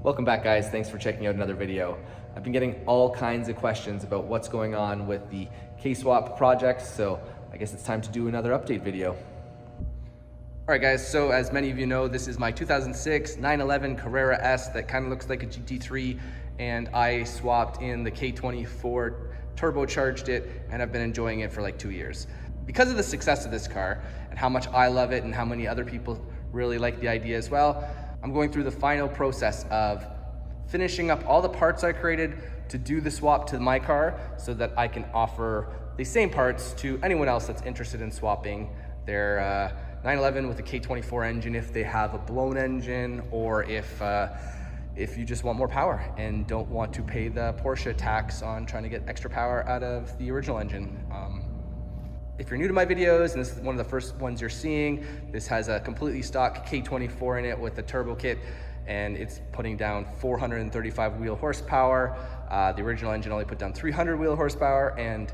Welcome back, guys. Thanks for checking out another video. I've been getting all kinds of questions about what's going on with the K Swap project, so I guess it's time to do another update video. All right, guys, so as many of you know, this is my 2006 911 Carrera S that kind of looks like a GT3, and I swapped in the K24, turbocharged it, and I've been enjoying it for like 2 years. Because of the success of this car and how much I love it and how many other people really like the idea as well, I'm going through the final process of finishing up all the parts I created to do the swap to my car so that I can offer the same parts to anyone else that's interested in swapping their 911 with a K24 engine if they have a blown engine, or if you just want more power and don't want to pay the Porsche tax on trying to get extra power out of the original engine. If you're new to my videos and this is one of the first ones you're seeing, this has a completely stock K24 in it with a turbo kit, and it's putting down 435 wheel horsepower. The original engine only put down 300 wheel horsepower, and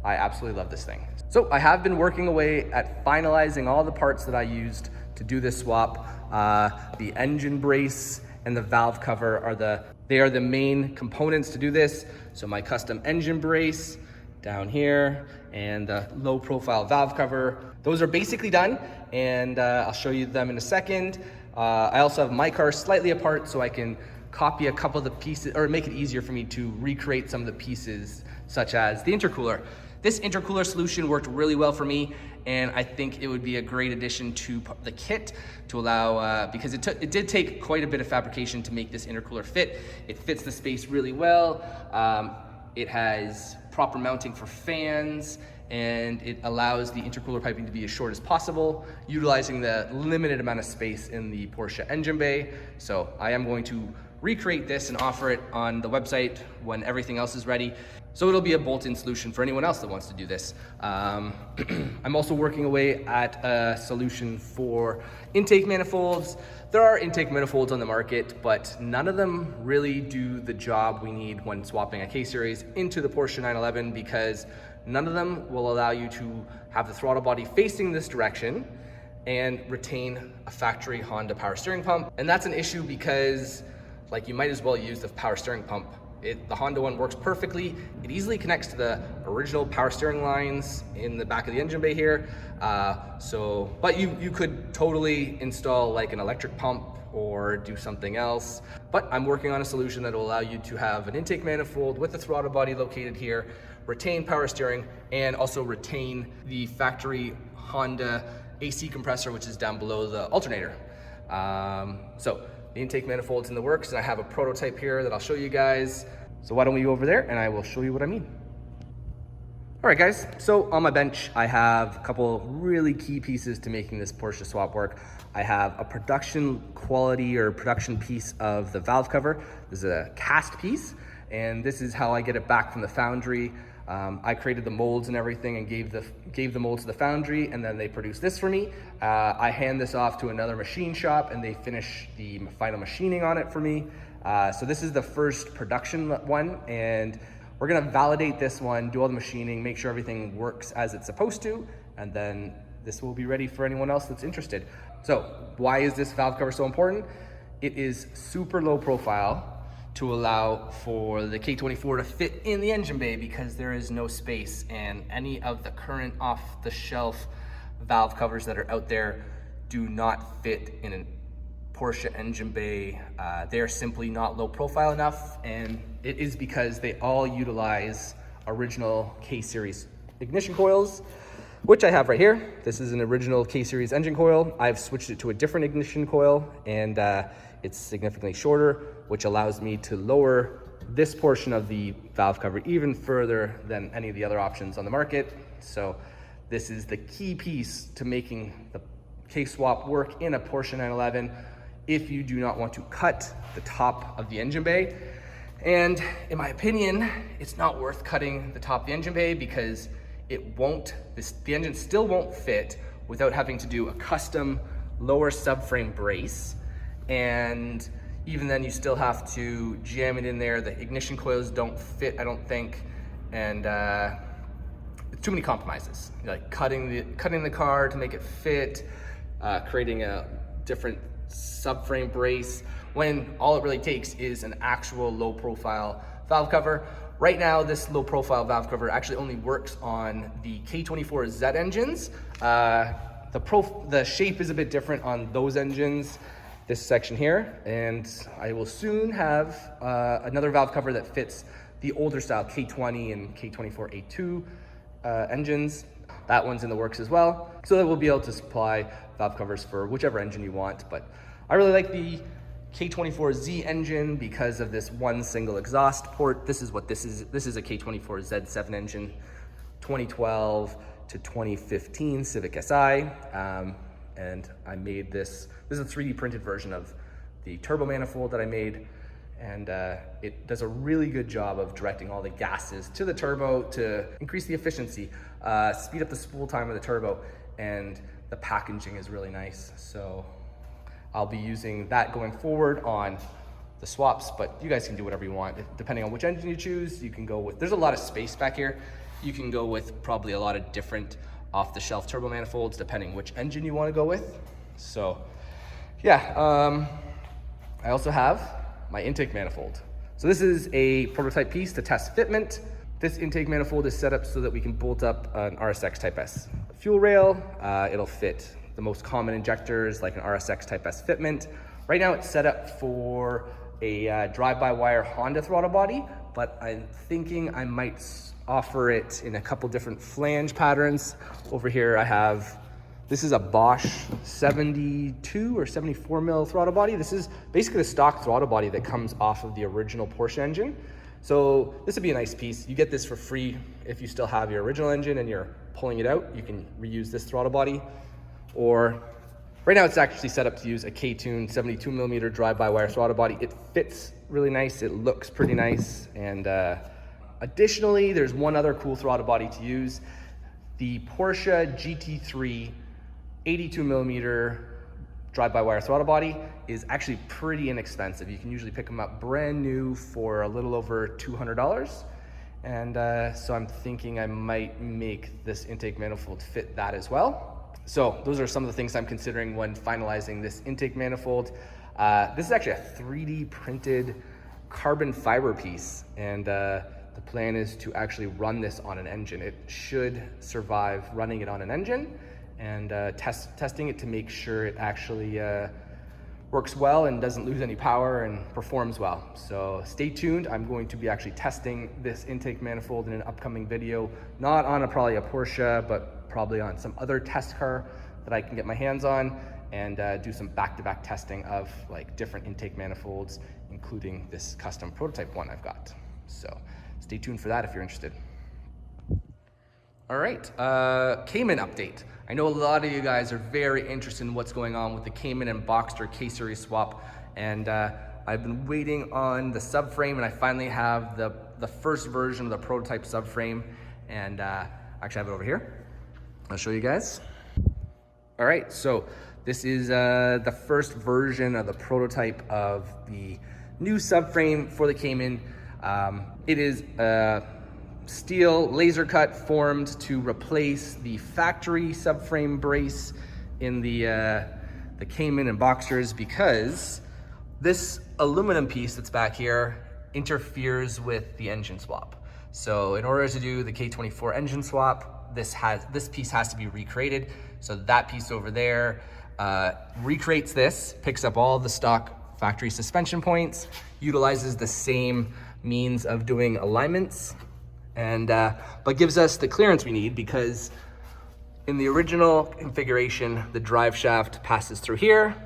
I absolutely love this thing. So I have been working away at finalizing all the parts that I used to do this swap. The engine brace and the valve cover are the main components to do this. So my custom engine brace down here and the low profile valve cover, those are basically done, and I'll show you them in a second. I also have my car slightly apart so I can copy a couple of the pieces, or make it easier for me to recreate some of the pieces, such as the intercooler. This intercooler solution worked really well for me, and I think it would be a great addition to the kit to allow, because it did take quite a bit of fabrication to make this intercooler fit. It fits the space really well. It has proper mounting for fans, and it allows the intercooler piping to be as short as possible, utilizing the limited amount of space in the Porsche engine bay. So I am going to recreate this and offer it on the website when everything else is ready. So it'll be a bolt-in solution for anyone else that wants to do this. I'm also working away at a solution for intake manifolds. There are intake manifolds on the market, but none of them really do the job we need when swapping a K-Series into the Porsche 911, because none of them will allow you to have the throttle body facing this direction and retain a factory Honda power steering pump. And that's an issue because, like, you might as well use the power steering pump. The Honda one works perfectly. It easily connects to the original power steering lines in the back of the engine bay here. But you could totally install like an electric pump or do something else. But I'm working on a solution that will allow you to have an intake manifold with the throttle body located here, retain power steering, and also retain the factory Honda AC compressor, which is down below the alternator. So the intake manifold's in the works, and I have a prototype here that I'll show you guys. So why don't we go over there and I will show you what I mean. All right, guys, so on my bench, I have a couple really key pieces to making this Porsche swap work. I have a production quality or production piece of the valve cover. This is a cast piece, and this is how I get it back from the foundry. I created the molds and everything and gave the molds to the foundry, and then they produced this for me. I hand this off to another machine shop and they finish the final machining on it for me. So this is the first production one, and we're gonna validate this one, do all the machining, make sure everything works as it's supposed to, and then this will be ready for anyone else that's interested. So why is this valve cover so important? It is super low profile to allow for the K24 to fit in the engine bay, because there is no space, and any of the current off-the-shelf valve covers that are out there do not fit in a Porsche engine bay. They're simply not low profile enough, and it is because they all utilize original K-Series ignition coils, which I have right here. This is an original K-Series engine coil. I've switched it to a different ignition coil, and it's significantly shorter, which allows me to lower this portion of the valve cover even further than any of the other options on the market. So this is the key piece to making the K-Swap work in a Porsche 911 if you do not want to cut the top of the engine bay. And in my opinion, it's not worth cutting the top of the engine bay, because the engine still won't fit without having to do a custom lower subframe brace. And even then you still have to jam it in there. The ignition coils don't fit, I don't think, and it's too many compromises. Like cutting the car to make it fit, creating a different subframe brace, when all it really takes is an actual low profile valve cover. Right now, this low profile valve cover actually only works on the K24Z engines. The shape is a bit different on those engines, this section here, and I will soon have another valve cover that fits the older style K20 and K24A2 engines. That one's in the works as well, so that we'll be able to supply valve covers for whichever engine you want. But I really like the K24Z engine because of this one single exhaust port. This is what this is. This is a K24Z7 engine, 2012 to 2015 Civic Si. And I made this is a 3D printed version of the turbo manifold that I made. And it does a really good job of directing all the gases to the turbo to increase the efficiency, speed up the spool time of the turbo, and the packaging is really nice. So I'll be using that going forward on the swaps, but you guys can do whatever you want. Depending on which engine you choose, you can go with, there's a lot of space back here. You can go with probably a lot of different off-the-shelf turbo manifolds, depending which engine you want to go with. So yeah, I also have my intake manifold. So this is a prototype piece to test fitment. This intake manifold is set up so that we can bolt up an RSX Type S fuel rail. It'll fit the most common injectors like an RSX Type S fitment. Right now it's set up for a drive-by-wire Honda throttle body, but I'm thinking I might offer it in a couple different flange patterns. Over here I have, this is a Bosch 72 or 74 mil throttle body. This is basically the stock throttle body that comes off of the original Porsche engine. So this would be a nice piece. You get this for free if you still have your original engine and you're pulling it out. You can reuse this throttle body. Or right now it's actually set up to use a K-Tune 72 millimeter drive-by-wire throttle body. It fits really nice. It looks pretty nice. And additionally, there's one other cool throttle body to use. The Porsche GT3 82 millimeter drive-by-wire throttle body is actually pretty inexpensive. You can usually pick them up brand new for a little over $200. And so I'm thinking I might make this intake manifold fit that as well. So those are some of the things I'm considering when finalizing this intake manifold. This is actually a 3D printed carbon fiber piece, and the plan is to actually run this on an engine. It should survive running it on an engine, and testing it to make sure it actually works well and doesn't lose any power and performs well. So stay tuned. I'm going to be actually testing this intake manifold in an upcoming video, not on probably a Porsche, but probably on some other test car that I can get my hands on, and do some back-to-back testing of like different intake manifolds, including this custom prototype one I've got. So stay tuned for that if you're interested. All right, Cayman update. I know a lot of you guys are very interested in what's going on with the Cayman and Boxster K-Series swap, and I've been waiting on the subframe, and I finally have the first version of the prototype subframe, and actually I have it over here. I'll show you guys. All right, so this is the first version of the prototype of the new subframe for the Cayman. It is steel laser cut formed to replace the factory subframe brace in the Cayman and Boxsters, because this aluminum piece that's back here interferes with the engine swap. So in order to do the K24 engine swap, this piece has to be recreated. So that piece over there recreates this, picks up all the stock factory suspension points, utilizes the same means of doing alignments, and but gives us the clearance we need, because in the original configuration, the drive shaft passes through here.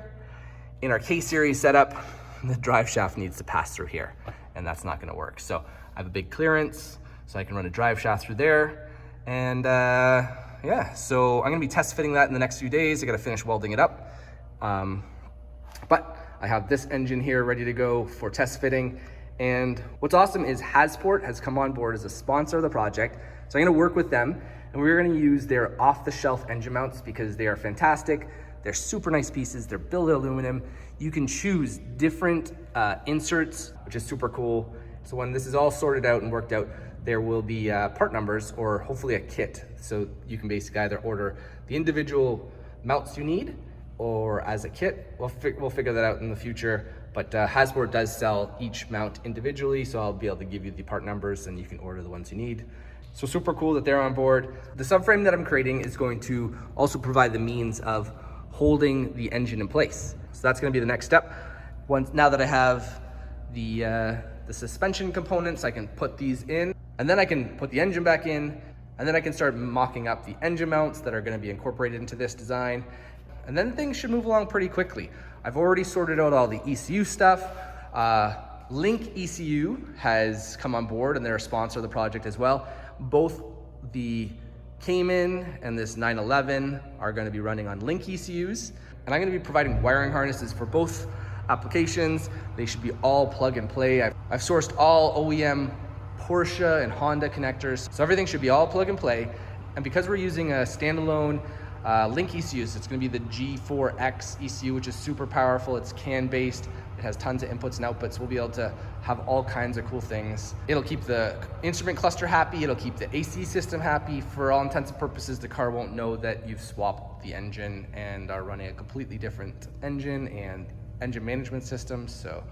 In our K-Series setup, the drive shaft needs to pass through here, and that's not gonna work. So I have a big clearance, so I can run a drive shaft through there. And yeah, so I'm gonna be test fitting that in the next few days. I gotta finish welding it up. But I have this engine here ready to go for test fitting. And what's awesome is Hasport has come on board as a sponsor of the project. So I'm gonna work with them, and we're gonna use their off-the-shelf engine mounts because they are fantastic. They're super nice pieces. They're built in aluminum. You can choose different inserts, which is super cool. So when this is all sorted out and worked out, there will be part numbers, or hopefully a kit. So you can basically either order the individual mounts you need, or as a kit. We'll figure that out in the future, but Hasbro does sell each mount individually, so I'll be able to give you the part numbers and you can order the ones you need. So super cool that they're on board. The subframe that I'm creating is going to also provide the means of holding the engine in place. So that's gonna be the next step. Now that I have the suspension components, I can put these in, and then I can put the engine back in, and then I can start mocking up the engine mounts that are gonna be incorporated into this design. And then things should move along pretty quickly. I've already sorted out all the ECU stuff. Link ECU has come on board and they're a sponsor of the project as well. Both the Cayman and this 911 are gonna be running on Link ECUs. And I'm gonna be providing wiring harnesses for both applications. They should be all plug and play. I've sourced all OEM Porsche and Honda connectors. So everything should be all plug and play. And because we're using a standalone Link ECUs, it's gonna be the G4X ECU, which is super powerful. It's CAN based. It has tons of inputs and outputs. We'll be able to have all kinds of cool things. It'll keep the instrument cluster happy. It'll keep the AC system happy. For all intents and purposes, the car won't know that you've swapped the engine and are running a completely different engine and engine management system. So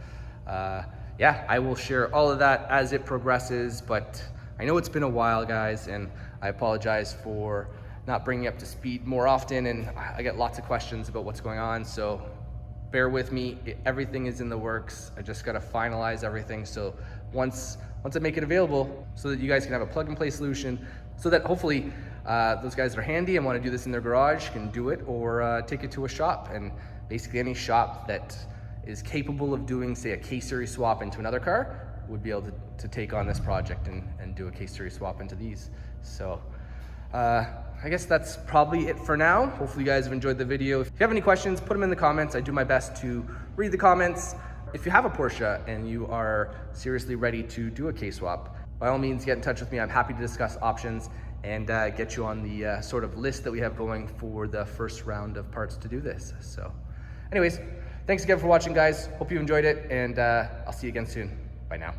yeah, I will share all of that as it progresses, but I know it's been a while, guys, and I apologize for not bringing up to speed more often, and I get lots of questions about what's going on, so bear with me. Everything is in the works. I just gotta finalize everything, so once I make it available, so that you guys can have a plug and play solution, so that hopefully those guys that are handy and wanna do this in their garage can do it, or take it to a shop. And basically any shop that is capable of doing, say, a K-Series swap into another car would be able to take on this project and do a K-Series swap into these. So I guess that's probably it for now. Hopefully you guys have enjoyed the video. If you have any questions, put them in the comments. I do my best to read the comments. If you have a Porsche and you are seriously ready to do a K-Swap, by all means get in touch with me. I'm happy to discuss options and get you on the sort of list that we have going for the first round of parts to do this. So anyways, thanks again for watching, guys. Hope you enjoyed it, and I'll see you again soon. Bye now.